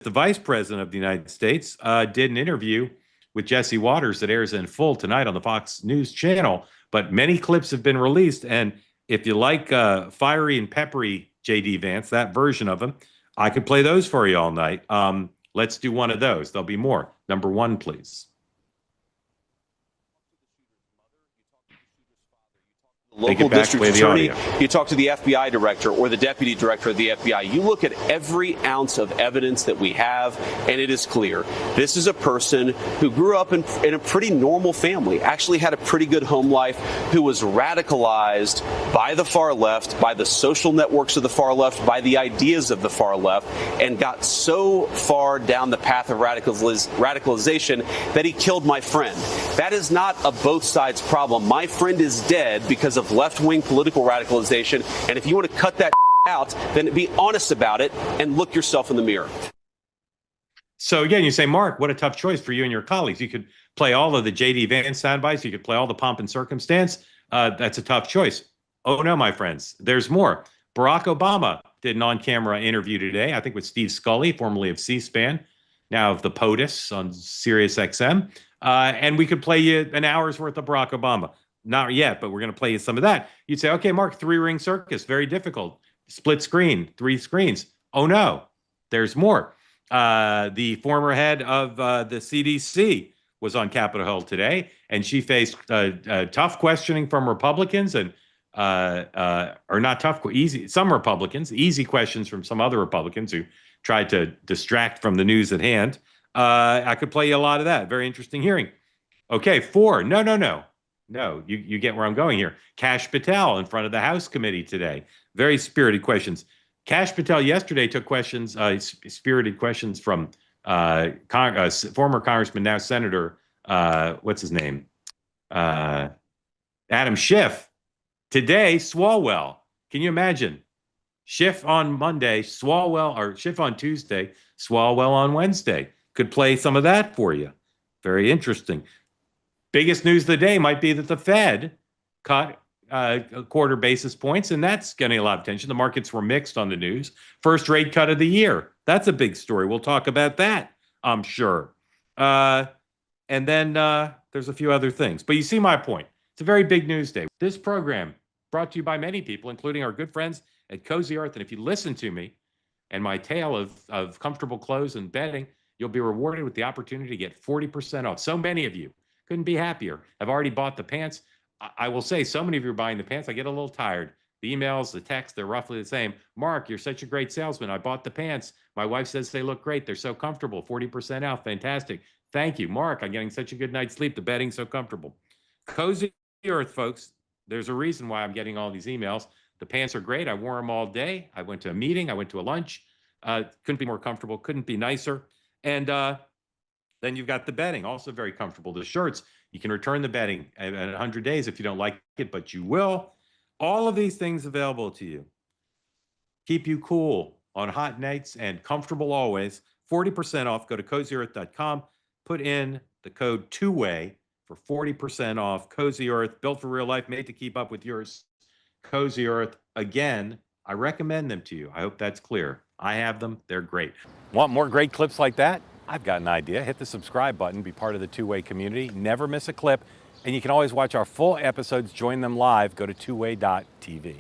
the vice president of the United States did an interview with Jesse Waters that airs in full tonight on the Fox News channel. But many clips have been released. And if you like fiery and peppery J.D. Vance, that version of him, I could play those for you all night. Let's do one of those. There'll be more. Number one, please. Local district attorney, you talk to the FBI director or the deputy director of the FBI. You look at every ounce of evidence that we have, and it is clear. This is a person who grew up in a pretty normal family, actually had a pretty good home life, who was radicalized by the far left, by the social networks of the far left, by the ideas of the far left, and got so far down the path of radicalization that he killed my friend. That is not a both sides problem. My friend is dead because of left-wing political radicalization, and if you want to cut that out, then be honest about it and look yourself in the mirror. So again, you say, Mark, what a tough choice for you and your colleagues. You could play all of the J.D. Vance sound bites. You could play all the pomp and circumstance. That's a tough choice. Oh, no, my friends. There's more. Barack Obama did an on-camera interview today, I think with Steve Scully, formerly of C-SPAN, now of the POTUS on Sirius XM. And we could play you an hour's worth of Barack Obama. Not yet, but we're going to play you some of that. You'd say, okay, Mark, three-ring circus, very difficult. Split screen, 3 screens. Oh, no, there's more. The former head of the CDC was on Capitol Hill today, and she faced tough questioning from Republicans and or not tough, easy, some Republicans, easy questions from some other Republicans who tried to distract from the news at hand. I could play you a lot of that. Very interesting hearing. Okay, 4. No, you get where I'm going here. Kash Patel in front of the House committee today. Very spirited questions. Kash Patel yesterday took questions, spirited questions from former Congressman, now Senator, what's his name? Adam Schiff. Today, Swalwell. Can you imagine? Schiff on Monday, Swalwell, or Schiff on Tuesday, Swalwell on Wednesday. Could play some of that for you. Very interesting. Biggest news of the day might be that the Fed cut a quarter basis points, and that's getting a lot of attention. The markets were mixed on the news. First rate cut of the year. That's a big story. We'll talk about that, I'm sure. And then there's a few other things. But you see my point. It's a very big news day. This program brought to you by many people, including our good friends at Cozy Earth. And if you listen to me and my tale of comfortable clothes and bedding, you'll be rewarded with the opportunity to get 40% off. So many of you couldn't be happier. I've already bought the pants. I will say so many of you are buying the pants. I get a little tired. The emails, the texts, they're roughly the same. Mark, you're such a great salesman. I bought the pants. My wife says they look great. They're so comfortable. 40% off. Fantastic. Thank you, Mark. I'm getting such a good night's sleep. The bedding's so comfortable. Cozy Earth, folks. There's a reason why I'm getting all these emails. The pants are great. I wore them all day. I went to a meeting. I went to a lunch. Couldn't be more comfortable. Couldn't be nicer. And then you've got the bedding, also very comfortable. The shirts, you can return the bedding at 100 days if you don't like it, but you will. All of these things available to you. Keep you cool on hot nights and comfortable always. 40% off. Go to CozyEarth.com. Put in the code TWOWAY for 40% off. Cozy Earth, built for real life, made to keep up with yours. Cozy Earth. Again, I recommend them to you. I hope that's clear. I have them. They're great. Want more great clips like that? I've got an idea. Hit the subscribe button, be part of the Two-Way community, never miss a clip, and you can always watch our full episodes, join them live, go to twoway.tv.